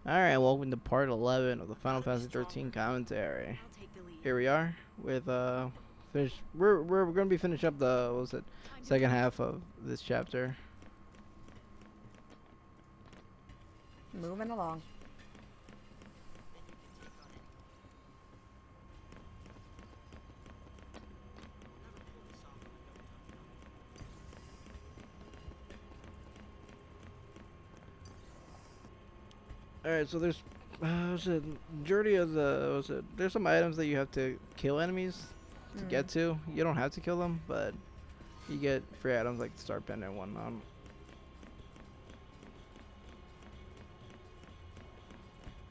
Alright, welcome to part 11 of the Final Fantasy 13 commentary. Here we are with, we're gonna be finishing up the, what was it, second half of this chapter. Moving along. Alright, so there's, majority of there's some items that you have to kill enemies to get to. You don't have to kill them, but you get free items like the Star Pendant and whatnot.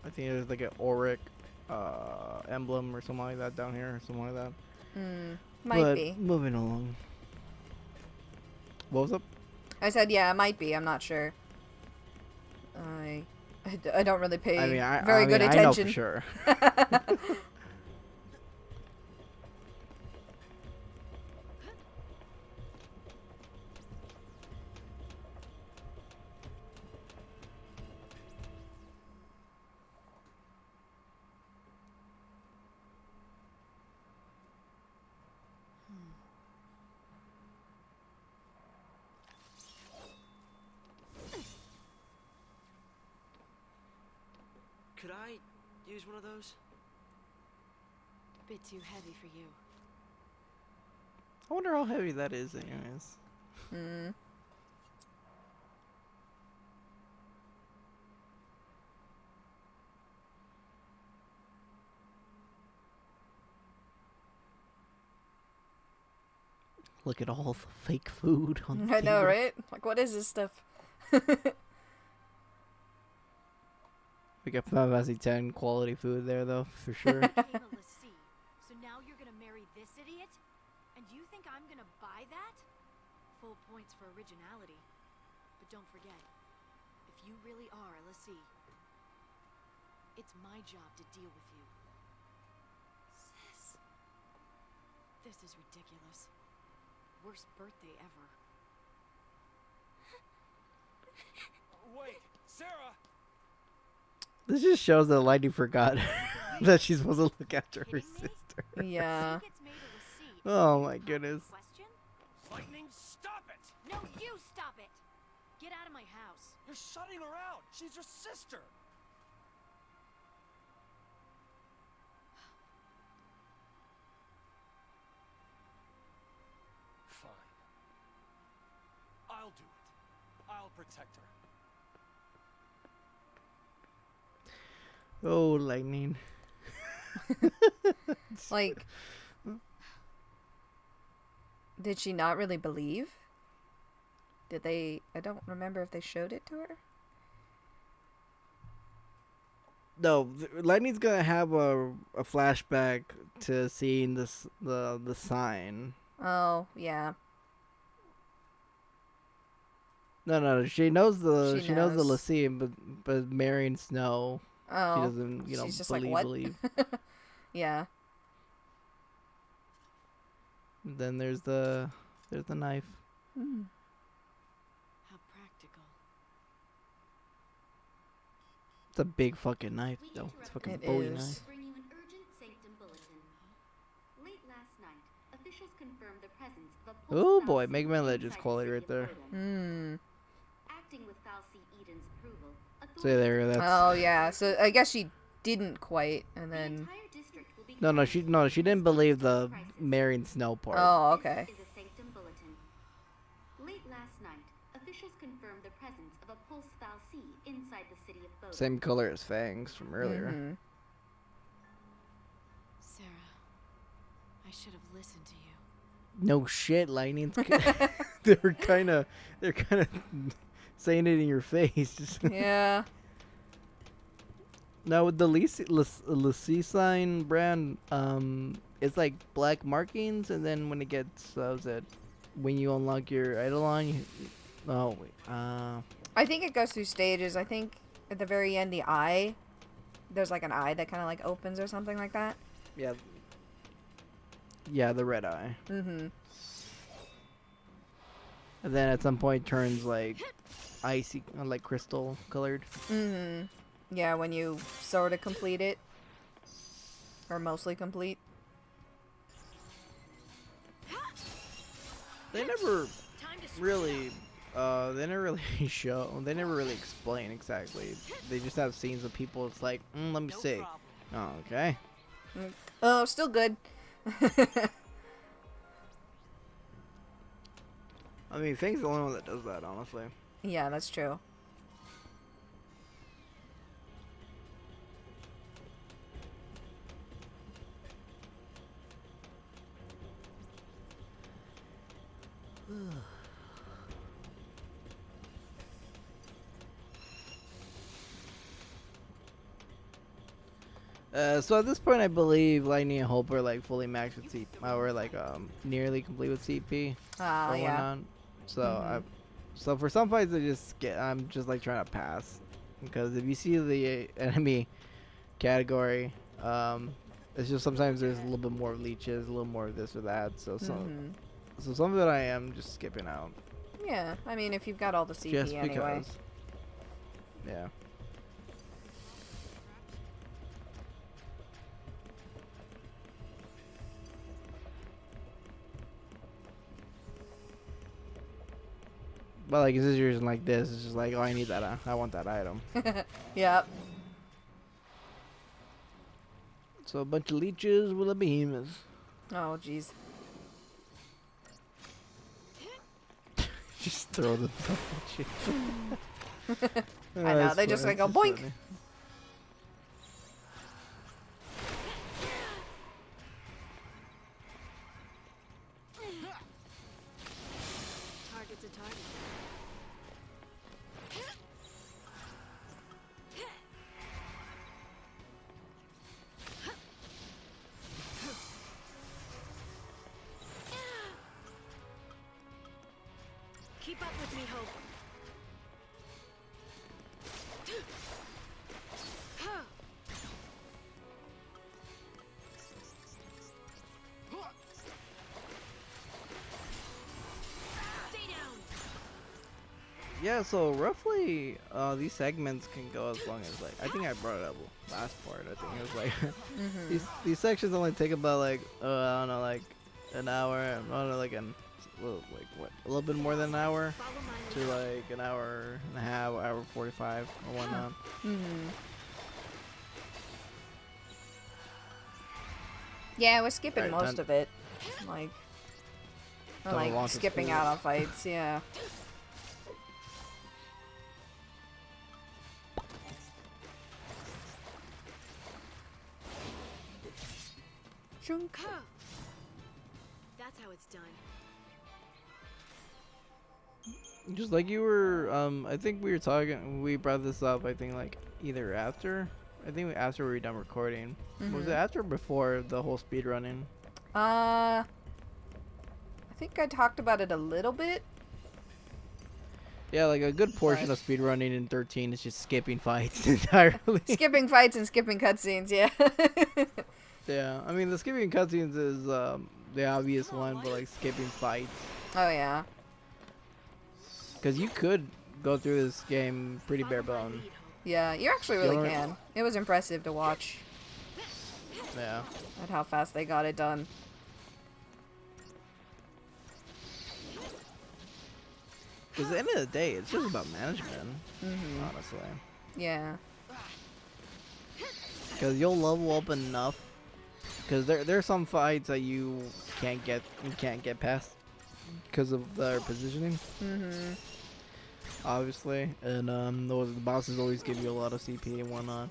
I think there's like an Auric emblem or something like that down here, or something like that. Might be. Moving along. What was up? I said, yeah, it might be. I'm not sure. I don't really pay very good attention. I know for sure. Could I use one of those? Bit too heavy for you. I wonder how heavy that is, anyways. Look at all the fake food on the I know, table. right? Like, what is this stuff? We got Final Fantasy 10 quality food there, though, for sure. So now you're gonna marry this idiot? And you think I'm gonna buy that? Full points for originality. But don't forget, if you really are a lessee, it's my job to deal with you. Sis. This is ridiculous. Worst birthday ever. Wait, Sarah! This just shows that Lightning forgot that she's supposed to look after her sister. Yeah. Oh my goodness. Lightning, stop it! No, you stop it! Get out of my house. You're shutting her out! She's your sister! Fine. I'll do it. I'll protect her. Oh, Lightning. Like, did she not really believe? Did they? I don't remember if they showed it to her. No, Lightning's gonna have a flashback to seeing this the sign. Oh, yeah. No, she knows the She knows the knows. Lassie, but marrying Snow, Oh. she doesn't She's just like, what? believe. Yeah. Then there's the knife. How practical. It's a big fucking knife, though. It's a fucking It Bowie is. knife. Bring you an urgent sanctum bulletin. Late last night, officials confirmed the presence of a Oh pulse boy, Fal'Cie Mega Man inside Legends the quality city right of there. Bodhn. Acting with Fal'Cie Eden's approval, So there, that's Oh, yeah. So I guess she didn't quite, and the then. entire district will be she didn't believe the marrying Snow part. Oh, okay. This is a sanctum bulletin. Late last night, officials confirmed the presence of a pulse Fal'Cie inside the city of Bodhn. Same color as Fangs from earlier. Sarah, I should have listened to you. No shit, Lightning. they're kind of saying it in your face. Just Yeah. now with the Lassie sign brand, it's like black markings, and then when it gets when you unlock your Eidolon, I think it goes through stages. I think at the very end, the eye, there's like an eye that kind of like opens or something like that. yeah, the red eye. Mm-hmm. And then at some point turns like icy, like crystal colored. Mm-hmm. Yeah, when you sort of complete it. Or mostly complete. They never Time to switch really, they never really show. They never really explain exactly. They just have scenes of people. It's like, let me No see. problem. Oh, okay. Oh, still good. I mean, Fang's the only one that does that, honestly. Yeah, that's true. So at this point, I believe Lightning and Hope are like fully maxed with CP, or like nearly complete with CP Ah, or yeah. whatnot. So Mhm. so for some fights, I'm just like trying to pass, because if you see the enemy category, it's just sometimes there's a little bit more leeches, a little more of this or that. Mhm. So some of it I am just skipping out, Yeah, I mean, if you've got all the CP just anyway. because. Yeah. But like a situation like this, it's just like, oh, I need that. I want that item. Yep. So a bunch of leeches with a behemoth. Oh, jeez. Just throw them. I know, they just like go boink. Target's a target. Keep up with me, Hope. Stay down. Yeah, so roughly, these segments can go as long as like, I think I brought it up last part. I think it was like these sections only take about like I don't know, like an hour. I don't know, like like what, a little bit more than an hour Follow my to lead. like an hour and a half, hour 45 or whatnot. Mhm. Yeah, we're skipping Alright, most time- of it. Like, or Time to like launch the skipping school. out on fights. Yeah. Chunk. That's how it's done. Just like you were, I think we were talking. We brought this up. I think like either after. I think after we were done recording. Was it after or before the whole speed running? I think I talked about it a little bit. Yeah, like a good portion of speedrunning in 13 is just skipping fights entirely. Skipping fights and skipping cutscenes, yeah. Yeah, I mean the skipping cutscenes is the obvious one, but like skipping fights, Oh, yeah. because you could go through this game pretty bare Follow my bone. lead, Hope. Yeah, you actually You really already- can. It was impressive to watch Yeah, at how fast they got it done. because at the end of the day, it's just about management, honestly. Yeah. Because you'll level up enough. Because there's some fights that you can't get past because of their positioning. Obviously, and the bosses always give you a lot of CP and whatnot.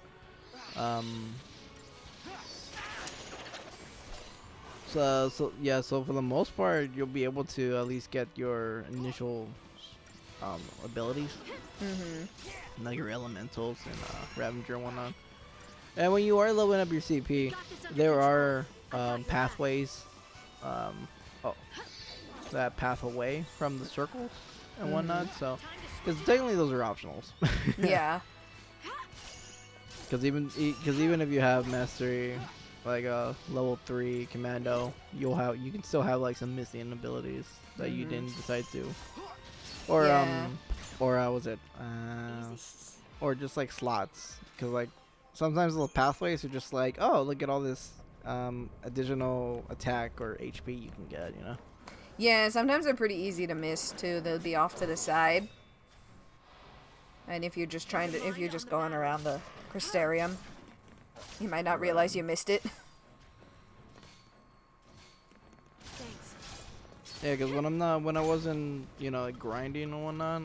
So yeah, so for the most part, you'll be able to at least get your initial abilities, like your elementals and Ravager and whatnot. And when you are leveling up your CP, there are pathways, that path away from the circles and whatnot. So, because technically those are optionals. Yeah. Because even if you have mastery, like a level 3 commando, you can still have like some missing abilities that you didn't decide to, or Yeah. or was it or just like slots. because like sometimes little pathways are just like, oh, look at all this additional attack or HP you can get, you know. Yeah, sometimes they're pretty easy to miss too. They'll be off to the side. And if you're just if you're just going around the Crystarium, you might not realize you missed it. Thanks. Yeah, because when I wasn't, you know, like grinding and whatnot,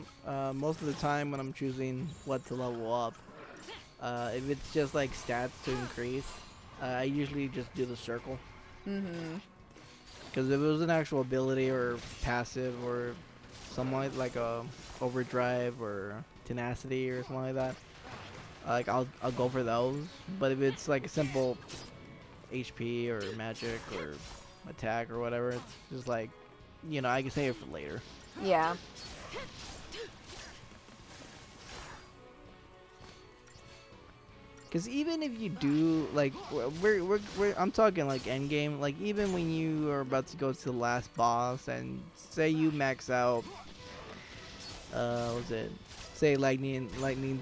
most of the time when I'm choosing what to level up, if it's just like stats to increase, I usually just do the circle. Mm-hmm. Because if it was an actual ability or passive or something like a overdrive or tenacity or something like that, like I'll go for those. But if it's like a simple HP or magic or attack or whatever, it's just like, you know, I can save it for later. Yeah. Because even if you do, like, I'm talking like end game, like even when you are about to go to the last boss and say you max out, what's it? Say lightning's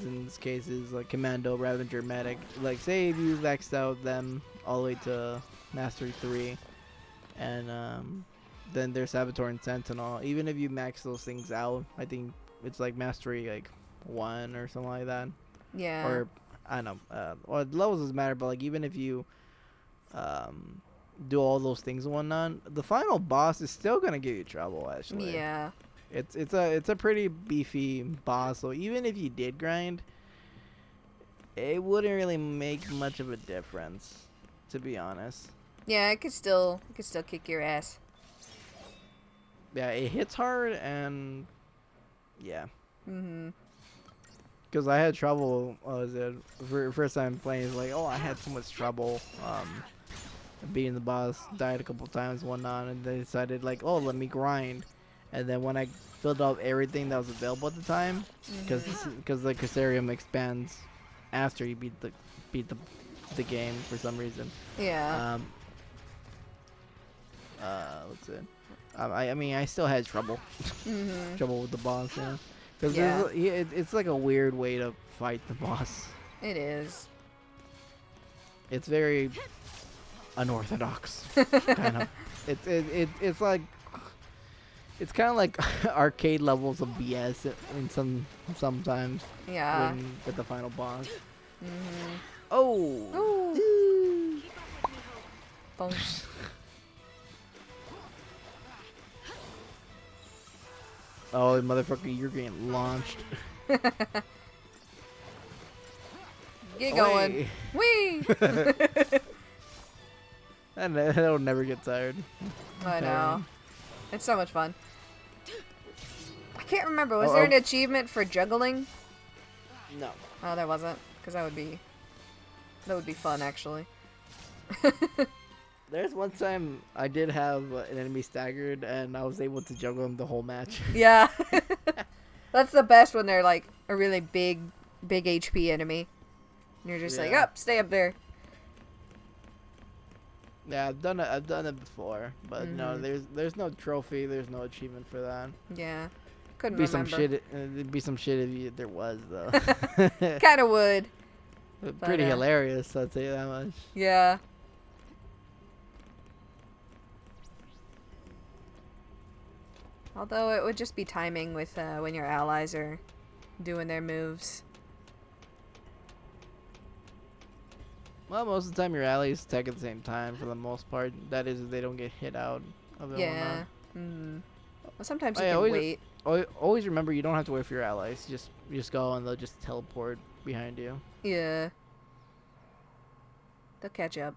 in this case is like commando rather than dramatic. Like say if you maxed out them all the way to mastery 3, and then there's saboteur and sentinel. Even if you max those things out, I think it's like mastery like 1 or something like that. Yeah. Or I don't know. Or the levels doesn't matter, but like even if you do all those things and whatnot, the final boss is still gonna give you trouble. Actually, Yeah. it's a pretty beefy boss. So even if you did grind, it wouldn't really make much of a difference, to be honest. Yeah, it could still kick your ass. Yeah, it hits hard and yeah. Mm-hmm. Because I had trouble, first time playing, it's like, oh, I had so much trouble beating the boss, died a couple times, whatnot, and they decided, like, oh, let me grind. And then when I filled out everything that was available at the time, because the Crystarium expands after you beat the game for some reason. Yeah. What's it? I mean, I still had trouble. Mm-hmm. Trouble with the boss, you know? Because Yeah. it's like a weird way to fight the boss. It is. It's very unorthodox, kind of. It's like it's kind of like arcade levels of BS in sometimes. Yeah. With the final boss. Mm-hmm. Oh. Ooh. Boom. Oh, motherfucker, you're getting launched. Get going. Whee! And that'll never get tired. I know. It's so much fun. I can't remember. Was there an achievement for juggling? No. Oh, there wasn't. Because that would be fun, actually. There's one time I did have an enemy staggered, and I was able to juggle him the whole match. Yeah. That's the best when they're like a really big HP enemy. And you're just like, Yeah. up, stay up there. Yeah, I've done it before, but no, there's no trophy, there's no achievement for that. Yeah. Couldn't Be remember. some shit. It'd be some shit if there was though. Kind of would. Pretty But, hilarious, I'll tell you that much. Yeah. Although it would just be timing with when your allies are doing their moves. Well, most of the time your allies attack at the same time for the most part. That is, if they don't get hit out of it. Yeah. Mm-hmm. Well, sometimes Oh, you yeah, can always- wait. Always remember, you don't have to wait for your allies. You just go and they'll just teleport behind you. Yeah. They'll catch up.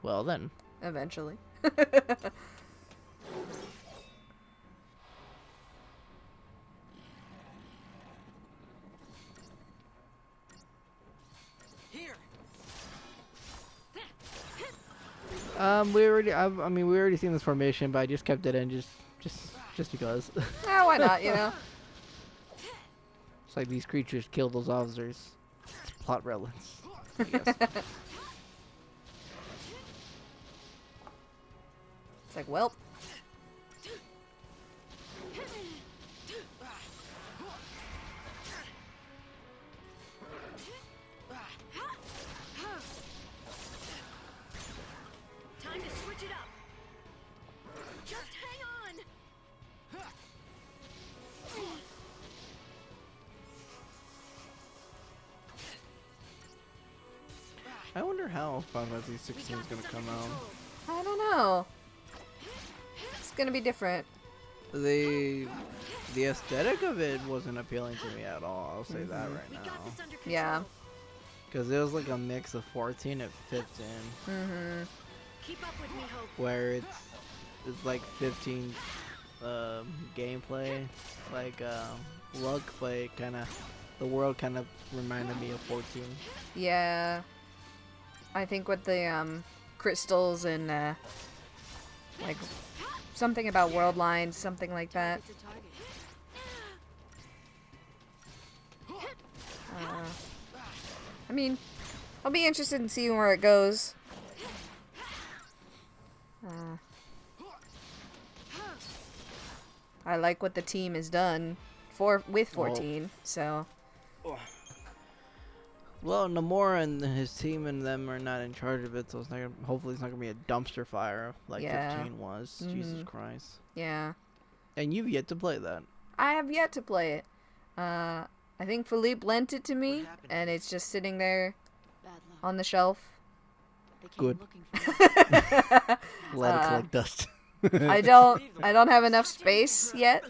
Well then. Eventually. Here. We already seen this formation, but I just kept it in just because. Ah, why not, you know? It's like these creatures kill those officers. It's plot relevance, I guess. It's like, well, Time to switch it up. Just hang on. I wonder how Final Fantasy 16 is gonna come out. I don't know. It's gonna be different. The aesthetic of it wasn't appealing to me at all. I'll say that right We now. got this under control. Yeah. Because it was like a mix of 14 and 15, Keep up with me, Hope. where it's like 15 gameplay, like look, but it the world kind of reminded me of 14. Yeah. I think with the crystals and like something about world lines, something like that. It's a target. I mean, I'll be interested in seeing where it goes. I like what the team has done with 14, so Well, Nomura and his team and them are not in charge of it, so it's not gonna, hopefully it's not gonna be a dumpster fire like Yeah. 15 was. Jesus Christ! yeah. And you've yet to play that. I have yet to play it. I think Philippe lent it to me, and it's just sitting there Bad luck. on the shelf. They came Good. looking for me. Let it collect dust. I don't have enough space yet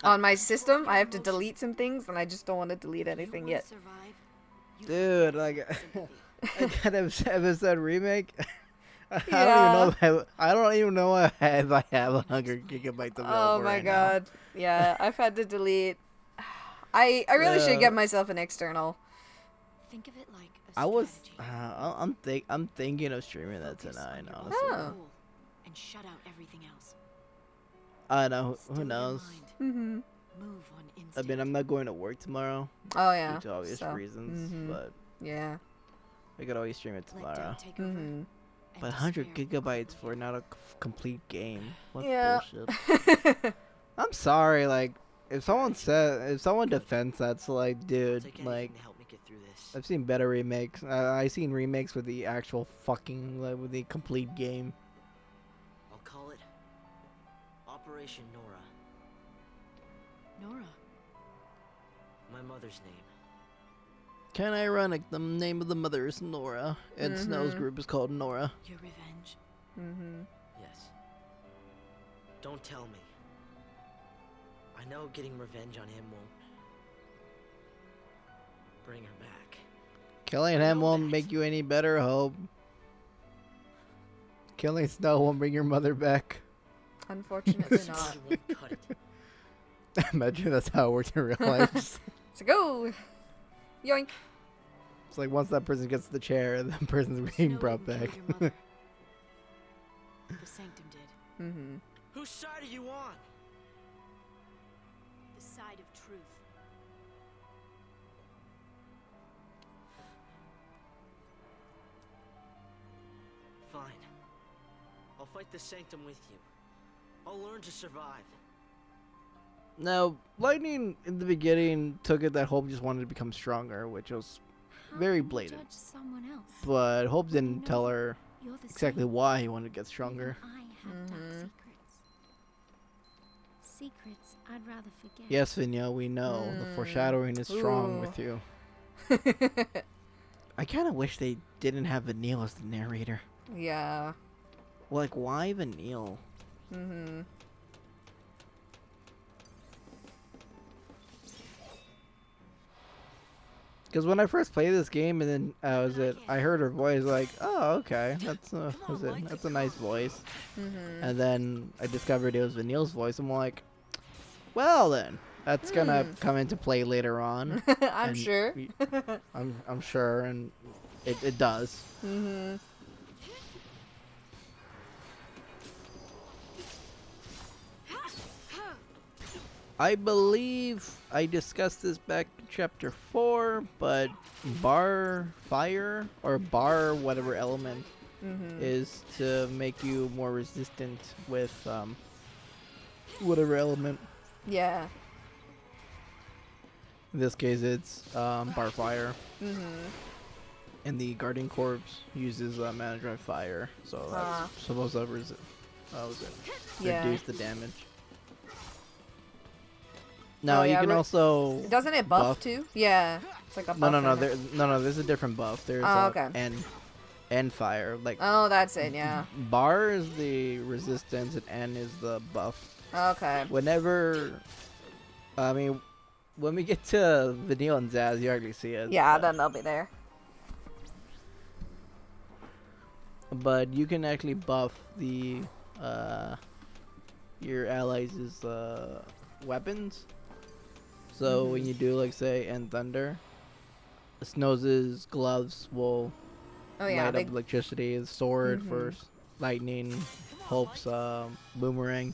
on my system. I have to delete some things, and I just don't want to delete anything You yet. wanna survive? You Dude, like I got an episode remake. Yeah. I don't even know if I have 100 gigabytes available. Oh my right now. god. Yeah, I've had to delete. I really should get myself an external. think of it like a I was. strategy. I'm thinking of streaming that Focus tonight. on your Honestly, Oh. goal and shut out everything else. I know. Still Who your knows? mind. Mm-hmm. Move on I instinct. mean, I'm not going to work tomorrow Oh yeah. due to obvious so, reasons, mhm. but Yeah. I could always stream it Let tomorrow. doubt take over. Mm-hmm. and But 100 despair will gigabytes for conquer not a complete game. What Yeah. bullshit. I'm sorry, like, if someone defends that, so like, dude, like, to help me get through this. I've seen better remakes. I've seen remakes with the actual fucking, like, with the complete game. I'll call it Operation Nora, Nora. my mother's name. Kind of ironic, the name of the mother is Nora, and Snow's Mhm. group is called Nora. Your revenge. Mm-hmm. Yes. Don't tell me. I know getting revenge on him won't bring her back. Killing him won't make you any better, Hope. Killing Snow won't bring your mother back. Unfortunately not. She won't cut it. Imagine that's how it works in real life. So go. Yoink. It's like once that person gets the chair, that person's being Snow brought didn't back. kill your mother. The Sanctum did. Mm-hmm. Whose side are you on? The side of truth. Fine. I'll fight the Sanctum with you. I'll learn to survive. Now, Lightning in the beginning took it that Hope just wanted to become stronger, which was very blatant. Judge someone else. But Hope didn't know tell her You're the exactly same. why he wanted to get stronger. Even I have dark Mhm. secrets. Secrets I'd rather forget. Yes, Vinya, we know. The foreshadowing is strong Ooh. with you. I kind of wish they didn't have Vanille as the narrator. Yeah. Like, why Vanille? Mm-hmm. Because when I first played this game, and then I heard her voice, like, oh, okay, that's a nice voice. Mm-hmm. And then I discovered it was Vanille's voice. I'm like, well then, that's gonna come into play later on. I'm And sure. I'm sure, and it does. Mm-hmm. I believe I discussed this back in chapter 4, but bar fire or bar whatever element is to make you more resistant with whatever element. Yeah. In this case, it's bar fire. And the guarding corps uses mana drive fire, so that's supposed to Yeah. reduce the damage. No, you can also Doesn't it buff too? Yeah. It's like a buff. no. There's a different buff. There's okay. N fire. Like Oh, that's it. Yeah. bar is the resistance and N is the buff. Okay. Whenever, I mean, when we get to Vanille and Zaz, you already see it. Yeah, then they'll be there. But you can actually buff the your allies' weapons. So when you do, like, say, End Thunder, Snow's gloves will light up electricity. The sword for lightning, Hope's boomerang,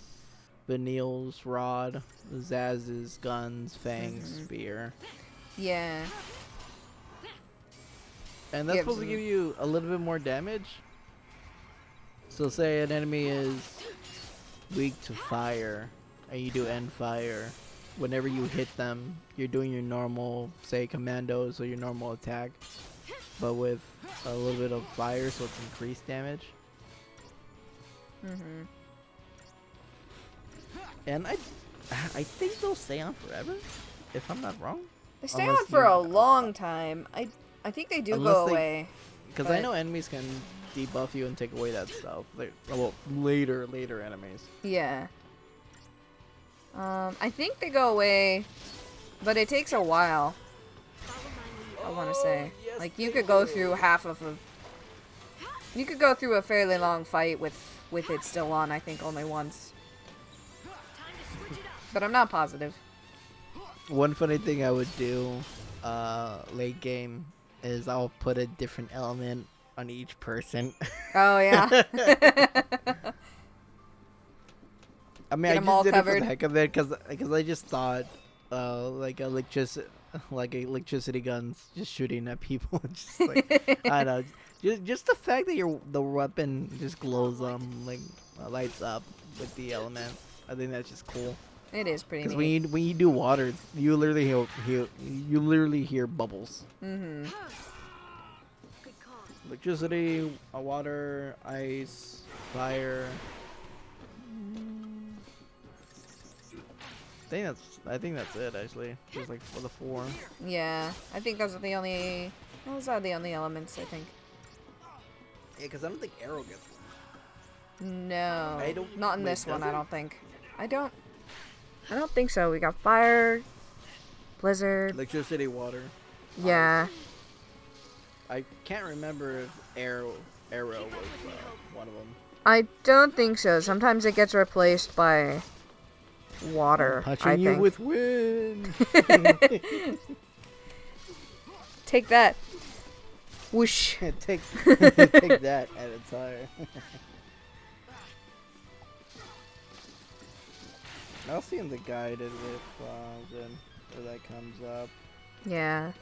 Vanille's rod, Zaz's guns, Fang's spear. Yeah. And that's supposed to give you a little bit more damage. So say an enemy is weak to fire, and you do End Fire. Whenever you hit them, you're doing your normal, say, commandos or your normal attack, but with a little bit of fire, so it's increased damage. And I think they'll stay on forever, if I'm not wrong. They stay on for a long time. I think they do go away. Because I know enemies can debuff you and take away that stuff. Well, later enemies. Yeah. I think they go away, but it takes a while. I want to say, like, you could go through you could go through a fairly long fight with it still on. I think only once, but I'm not positive. One funny thing I would do, late game, is I'll put a different element on each person. Oh yeah. I mean, I just did it for the heck of it, because I just thought, like electricity guns just shooting at people. Just like, I don't know, just the fact that the weapon just glows like lights up with the element. I think that's just cool. It is pretty neat. Because when you do water, you literally hear bubbles. Mm-hmm. Electricity, water, ice, fire. I think that's it, actually. Just like for the 4. Yeah, I think those are the only elements, I think. Yeah, because I don't think arrow gets one. No, not in this one. I don't think. I don't think so. We got fire, blizzard, electricity, water. Yeah. I can't remember if arrow was one of them. I don't think so. Sometimes it gets replaced by water. Touching you with wind. Take that. Whoosh. take that at a time. I'll see in the guided with where that comes up. Yeah.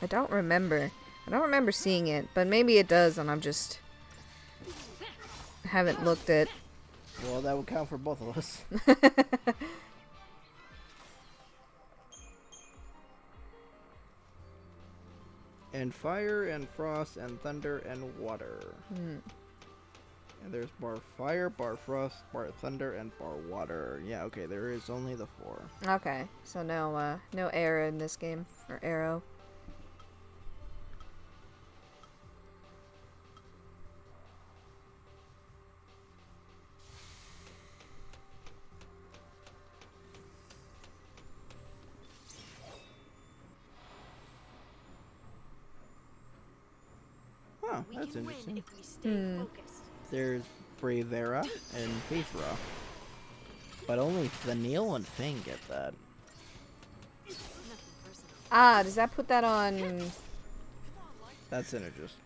I don't remember seeing it, but maybe it does, and haven't looked at. Well, that would count for both of us. And fire, and frost, and thunder, and water. And there's bar fire, bar frost, bar thunder, and bar water. Yeah, okay, there is only the 4. Okay, so no air in this game, or arrow. Huh, that's interesting. There's Bravera and Faithra. But only Vanille and Fang get that. Ah, does that put that on? That's Synergist.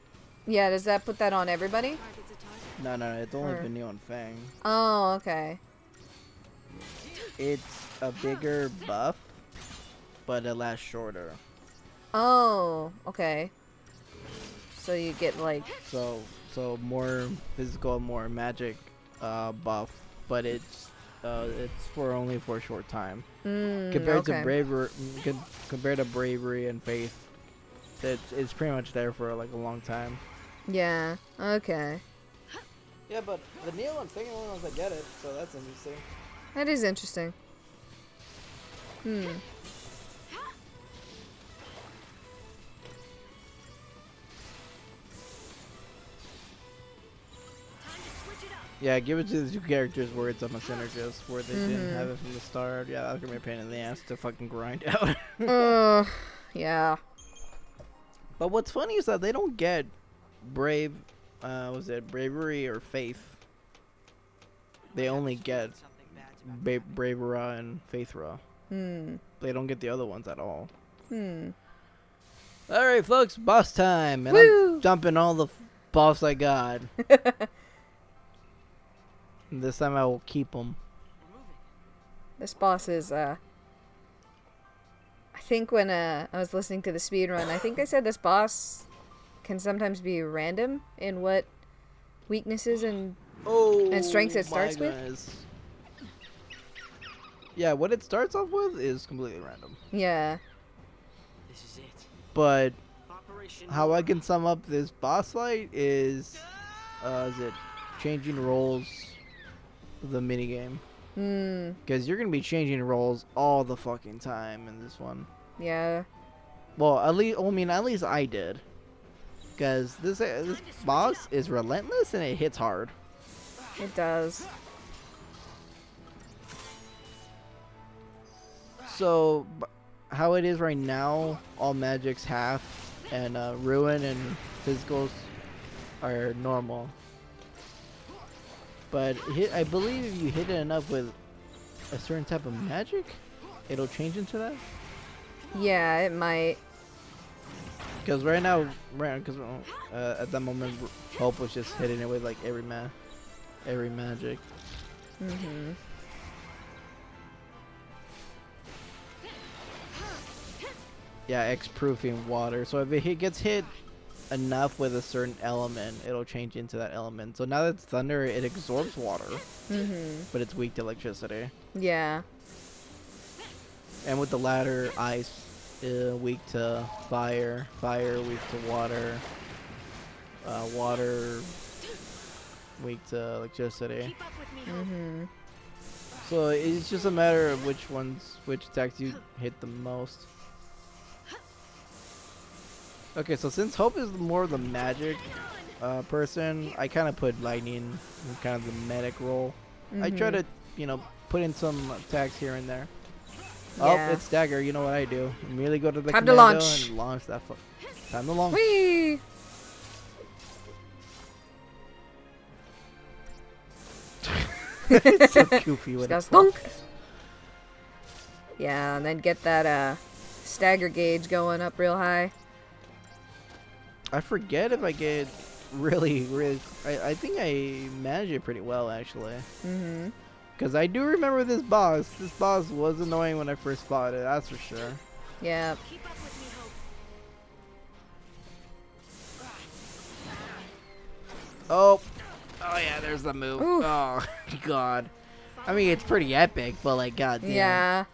Yeah, does that put that on everybody? Target's a target. No, it's only Or- Vanille and Fang. Oh, okay. It's a bigger buff, but it lasts shorter. Oh, okay. So you get like, So more physical, more magic buff, but it's for only for a short time. Compared okay. to compared to bravery and faith, it's pretty much there for like a long time. Yeah, okay. Yeah, but Vanille and Fang are the only ones that get it, so that's interesting. That is interesting. Time to switch it up. Yeah, give it to the two characters where it's a synergist, where they didn't have it from the start. Yeah, that's gonna be a pain in the ass to fucking grind out. Yeah. But what's funny is that they don't get brave, was it bravery or faith? They only get Bravera and Faithra. They don't get the other ones at all. Alright, folks, boss time. And Woo! I'm dumping all the boss I got. And this time I will keep them. This boss is, I think when, I was listening to the speed run, I think they said this boss can sometimes be random in what weaknesses and strengths it starts with? with? Yeah, what it starts off with is completely random. Yeah. This is it. But Operation how I can sum up this boss fight is it changing roles of the minigame. Because you're going to be changing roles all the fucking time in this one. Yeah. Well, at least I did. Because this boss is relentless and it hits hard. It does. So, how it is right now, all magic's half, and ruin and physicals are normal. But I believe if you hit it enough with a certain type of magic, it'll change into that. Yeah, it might. Because right now, at that moment, Hope was just hitting it with like every magic. Yeah, X-proofing water. So if it gets hit enough with a certain element, it'll change into that element. So now that it's thunder, it absorbs water, but it's weak to electricity. Yeah. And with the latter, ice, weak to fire, fire weak to water, water weak to electricity. Keep up with me, Hope. So it's just a matter of which attacks you hit the most. Okay, so since Hope is more of the magic person, I kind of put Lightning in kind of the medic role. I try to, put in some attacks here and there. Yeah. Oh, it's Dagger. You know what I do? Immediately go to the Time to commando launch. and launch that. Time to launch. Whee! It's so goofy when Got it's stunk. Yeah, and then get that stagger gauge going up real high. I forget if I get really. I think I manage it pretty well actually. Because I do remember this boss. This boss was annoying when I first fought it. That's for sure. Yeah. Keep up with me, Hope. Oh yeah, there's the move. Ooh. Oh god. I mean, it's pretty epic, but like, goddamn. Yeah.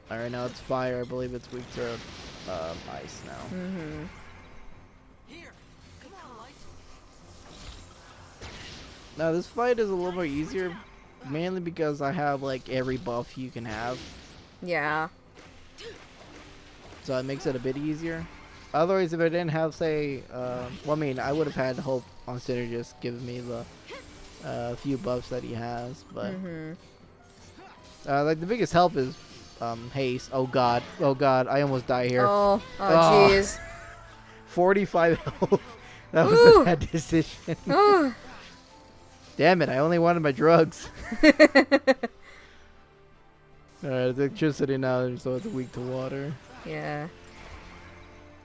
All right, now it's fire. I believe it's weak to ice now. Here, come on, Light. Now this fight is a little more easier, mainly because I have like every buff you can have, Yeah. so it makes it a bit easier. Otherwise, if I didn't have, say, I would have had Hope on Synergist give me the few buffs that he has, but like the biggest help is haste. Oh god, I almost die here. Oh. Oh. Oh, jeez. 45 health. That was Ooh. a bad decision. Oh. Damn it! I only wanted my drugs. Alright, electricity now, so it's weak to water. Yeah.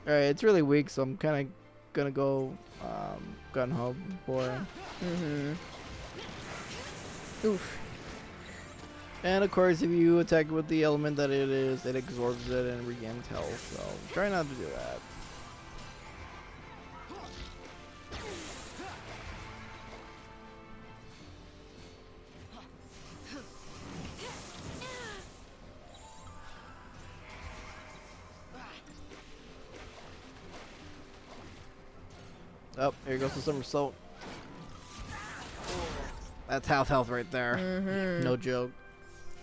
Alright, it's really weak, so I'm kind of gonna go gun ho for it. Mm-hmm. Oof. And of course, if you attack with the element that it is, it absorbs it and regains health. So try not to do that. Oh, here goes the somersault. That's half health right there. Mm-hmm. No joke.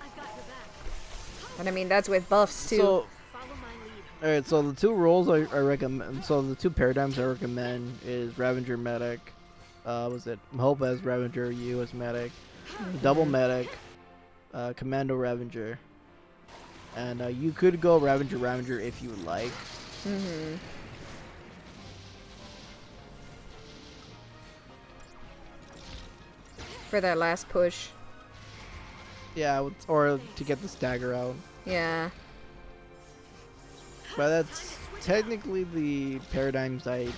I've got your back. And I mean, that's with buffs, too. So, Follow my lead. alright, so the two roles I recommend, so the two paradigms I recommend is Ravager Medic. Was it Hope as Ravager, you as Medic, Double Medic, Commando Ravager. And you could go Ravager if you would like. Mm-hmm. For that last push. Yeah, or to get the stagger out. Yeah. But that's technically the paradigms I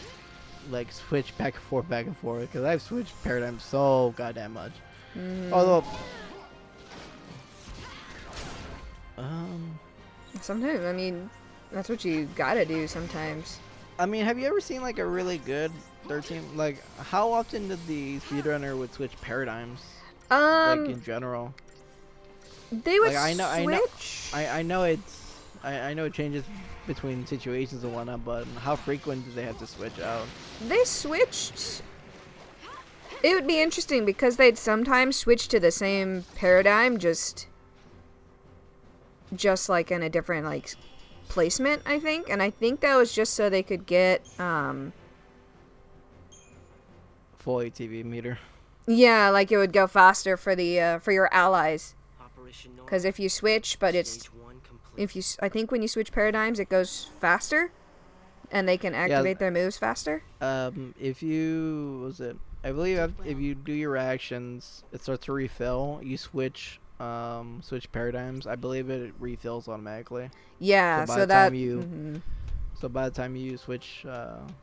like switch back and forth because I've switched paradigms so goddamn much. Mm-hmm. Although, Sometimes, I mean, that's what you gotta do sometimes. I mean, have you ever seen like a really good 13? Like, how often did the speedrunner would switch paradigms? Like in general. They would Like, switch. I know it changes between situations and whatnot, but how frequent do they have to switch out? They switched. It would be interesting because they'd sometimes switch to the same paradigm, just like in a different like placement, I think. And I think that was just so they could get Full ATV meter. yeah, like it would go faster for the for your allies. Operation North. Because if you switch, but it's Stage 1 complete. I think when you switch paradigms, it goes faster, and they can activate their moves faster. If you I believe if you do your actions, it starts to refill. You switch paradigms. I believe it refills automatically. Yeah, So by so the that. time you- Mhm. So by the time you switch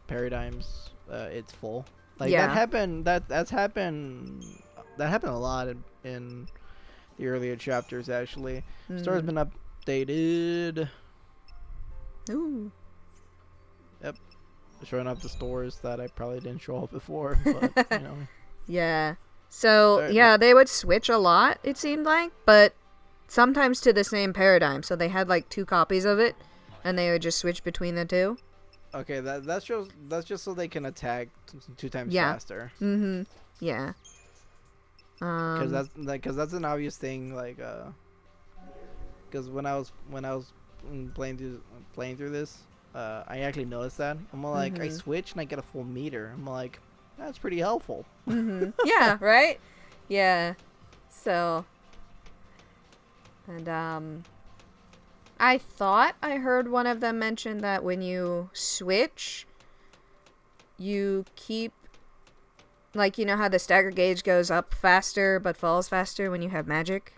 paradigms, it's full. Like Yeah. that happened. That's happened. That happened a lot in the earlier chapters. Actually, story's been updated. Ooh. Showing up the stores that I probably didn't show up before. But you know, Yeah. So, Alright, yeah, they would switch a lot, it seemed like, but sometimes to the same paradigm. So they had like 2 copies of it, and they would just switch between the two. okay, that's just so they can attack 2 times Yeah. faster. Mm-hmm. Yeah. Because that's an obvious thing. Like, because when I was playing through this, I actually noticed that. I'm like, I switch and I get a full meter. I'm like, that's pretty helpful. Mm-hmm. Yeah, right? Yeah. So. And, I thought I heard one of them mention that when you switch, you keep. Like, you know how the stagger gauge goes up faster but falls faster when you have magic?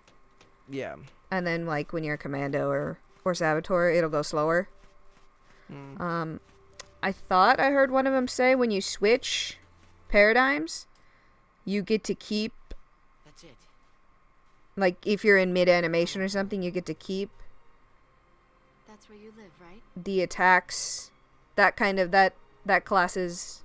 Yeah. And then, like, when you're a commando or saboteur, it'll go slower. I thought I heard one of them say when you switch paradigms, you get to keep, That's it. like, if you're in mid-animation or something, you get to keep That's where you live, right? the attacks, that kind of, that class's,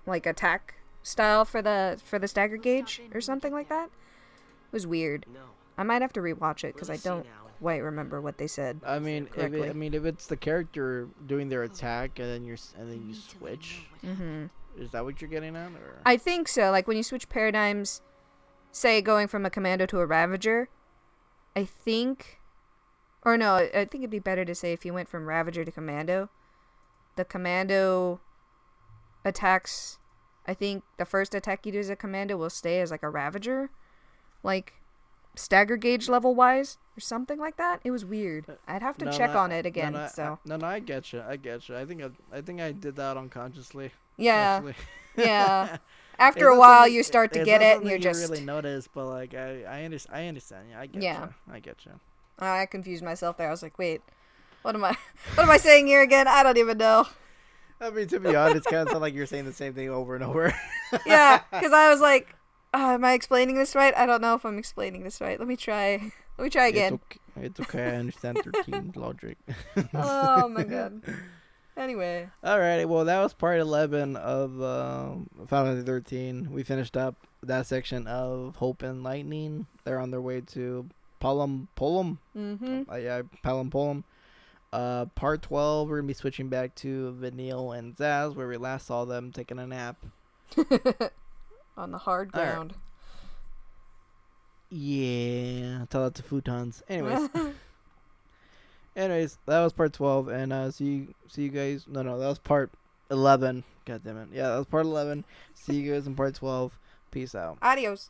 like, attack style for the stagger gauge or something like that. It was weird. No. I might have to rewatch it because I We'll see don't now. quite remember what they said. I mean, correctly. if it's the character doing their attack and then you Need to let switch, him know what happened. is that what you're getting at? Or I think so. Like when you switch paradigms, say going from a commando to a ravager, I think, or no, I think it'd be better to say if you went from ravager to commando, the commando attacks, I think the first attack you do as a commando will stay as like a ravager, like stagger gauge level wise or something like that. It was weird. I'd have to check on it again. So no, I get you. I think I did that unconsciously. yeah, Actually. yeah. After It's a not while, something- you start to it's get not it, and something you're you just. really notice, but like I understand. Yeah, I get Yeah. you. I get you. I confused myself there. I was like, wait, What am I saying here again? I don't even know. I mean, to be honest, it's kind of sound like you're saying the same thing over and over. Yeah, because I was like, am I explaining this right? I don't know if I'm explaining this right. Let me try again. It's okay. I understand 13 logic. Oh my god. Anyway. Alrighty, well, that was part 11 of Final Fantasy 13. We finished up that section of Hope and Lightning. They're on their way to Palom. Mm-hmm. Yeah, Palom. Part 12, we're going to be switching back to Vanille and Zaz, where we last saw them taking a nap. On the hard All right. ground. Yeah, tell that to futons. Anyways, that was part 12, and see you guys. No, that was part 11. God damn it. Yeah, that was part 11. See you guys in part 12. Peace out. Adios.